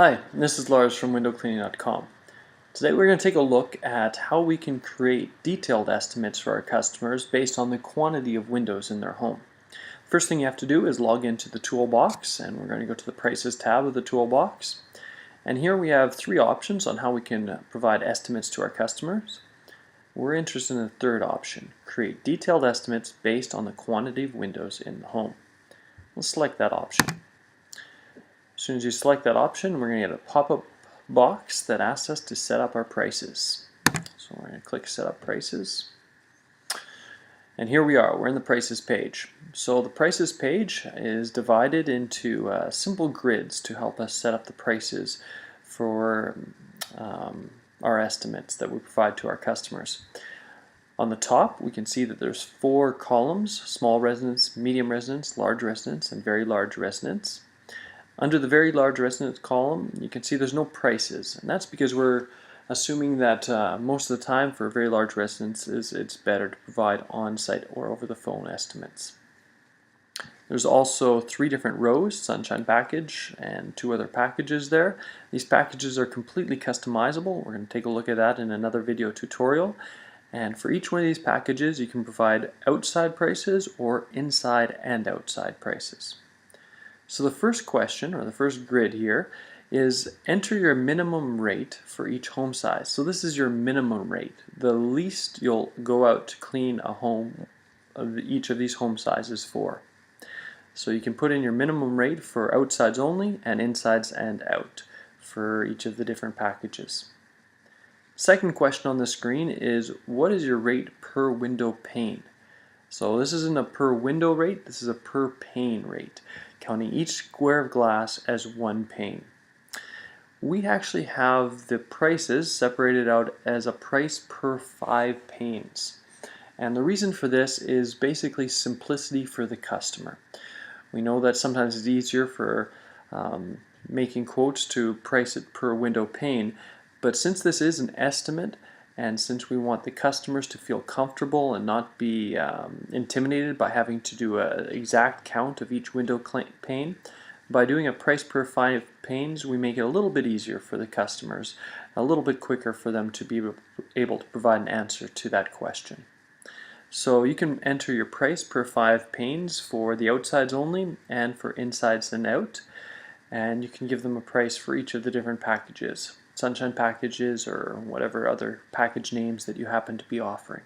Hi, this is Lars from windowcleaning.com. Today we're going to take a look at how we can create detailed estimates for our customers based on the quantity of windows in their home. First thing you have to do is log into the toolbox, and we're going to go to the Prices tab of the toolbox. And here we have three options on how we can provide estimates to our customers. We're interested in the third option, create detailed estimates based on the quantity of windows in the home. We'll select that option. As soon as you select that option, we're going to get a pop-up box that asks us to set up our prices. So we're going to click Set Up Prices. And here we are, we're in the Prices page. So the Prices page is divided into simple grids to help us set up the prices for our estimates that we provide to our customers. On the top, we can see that there's 4 columns: small residence, medium residence, large residence, and very large residence. Under the very large residence column, you can see there's no prices, and that's because we're assuming that most of the time for very large residences it's better to provide on-site or over-the-phone estimates. There's also 3 different rows: Sunshine Package and 2 other packages there. These packages are completely customizable. We're going to take a look at that in another video tutorial. And for each one of these packages you can provide outside prices or inside and outside prices. So the first question, or the first grid here, is enter your minimum rate for each home size. So this is your minimum rate, the least you'll go out to clean a home of each of these home sizes for. So you can put in your minimum rate for outsides only and insides and out for each of the different packages. Second question on the screen is, what is your rate per window pane? So this isn't a per window rate, this is a per pane rate, counting each square of glass as one pane. We actually have the prices separated out as a price per 5 panes. And the reason for this is basically simplicity for the customer. We know that sometimes it's easier for making quotes to price it per window pane, but since this is an estimate, and since we want the customers to feel comfortable and not be intimidated by having to do an exact count of each window pane, by doing a price per 5 panes, we make it a little bit easier for the customers, a little bit quicker for them to be able to provide an answer to that question. So you can enter your price per 5 panes for the outsides only and for insides and out, and you can give them a price for each of the different packages. Sunshine Packages or whatever other package names that you happen to be offering.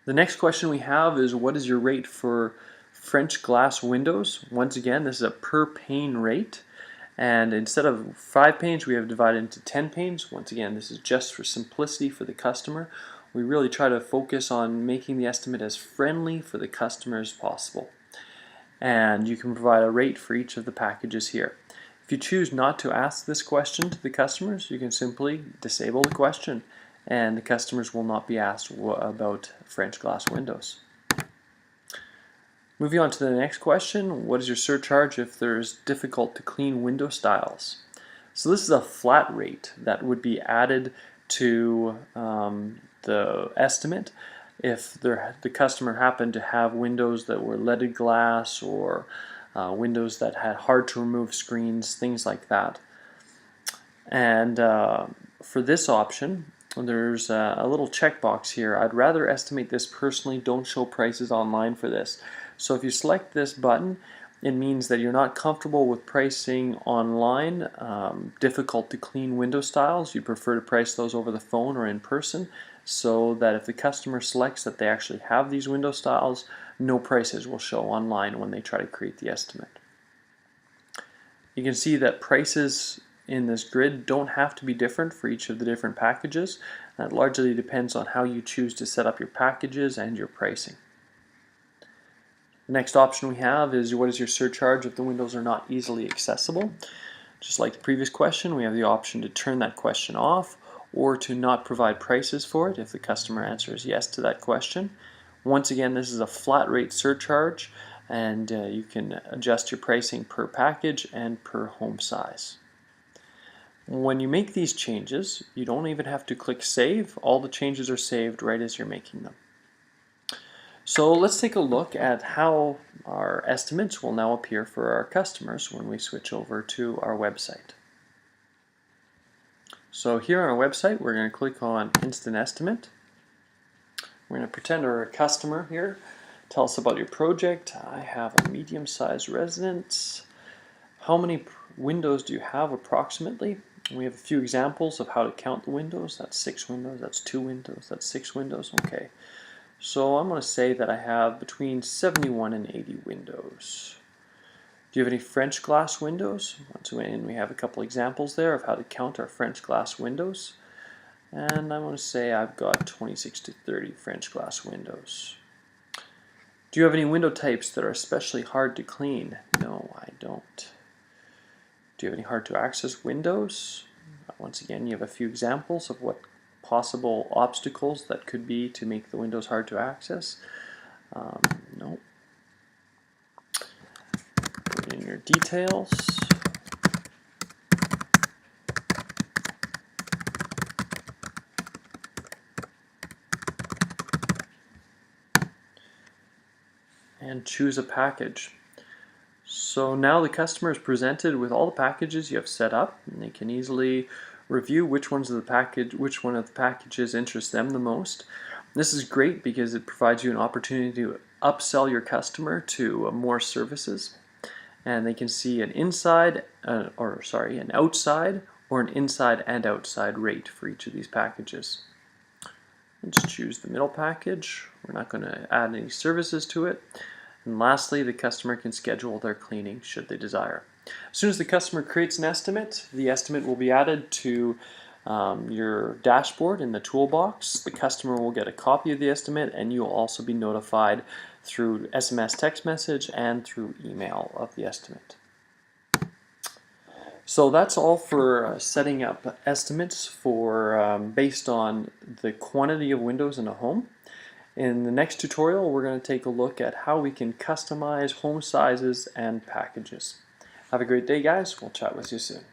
The next question we have is, what is your rate for French glass windows? Once again, this is a per pane rate, and instead of 5 panes we have divided into 10 panes. Once again, this is just for simplicity for the customer. We really try to focus on making the estimate as friendly for the customer as possible. And you can provide a rate for each of the packages here. If you choose not to ask this question to the customers, you can simply disable the question and the customers will not be asked about French glass windows. Moving on to the next question, what is your surcharge if there's difficult to clean window styles? So this is a flat rate that would be added to the estimate if the customer happened to have windows that were leaded glass or windows that had hard to remove screens, things like that. And for this option, there's a little checkbox here. I'd rather estimate this personally, don't show prices online for this. So if you select this button, it means that you're not comfortable with pricing online difficult to clean window styles. You prefer to price those over the phone or in person, so that if the customer selects that they actually have these window styles, no prices will show online when they try to create the estimate. You can see that prices in this grid don't have to be different for each of the different packages. That largely depends on how you choose to set up your packages and your pricing. The next option we have is, what is your surcharge if the windows are not easily accessible? Just like the previous question, we have the option to turn that question off or to not provide prices for it if the customer answers yes to that question. Once again, this is a flat rate surcharge, and you can adjust your pricing per package and per home size. When you make these changes, you don't even have to click save. All the changes are saved right as you're making them. So let's take a look at how our estimates will now appear for our customers when we switch over to our website. So here on our website, we're going to click on Instant Estimate. We're going to pretend we're a customer here. Tell us about your project. I have a medium-sized residence. How many windows do you have approximately? We have a few examples of how to count the windows. That's 6 windows, that's 2 windows, that's 6 windows. Okay. So I'm going to say that I have between 71 and 80 windows. Do you have any French glass windows? Once again, we have a couple examples there of how to count our French glass windows. And I'm going to say I've got 26 to 30 French glass windows. Do you have any window types that are especially hard to clean? No, I don't. Do you have any hard to access windows? Once again, you have a few examples of what possible obstacles that could be to make the windows hard to access. No. Put in your details. And choose a package. So now the customer is presented with all the packages you have set up, and they can easily review which one of the packages interests them the most. This is great because it provides you an opportunity to upsell your customer to more services, and they can see an outside or an inside and outside rate for each of these packages. Let's choose the middle package. We're not going to add any services to it. And lastly, the customer can schedule their cleaning should they desire. As soon as the customer creates an estimate, the estimate will be added to your dashboard in the toolbox. The customer will get a copy of the estimate, and you'll also be notified through SMS text message and through email of the estimate. So that's all for setting up estimates for based on the quantity of windows in a home. In the next tutorial, we're going to take a look at how we can customize home sizes and packages. Have a great day, guys. We'll chat with you soon.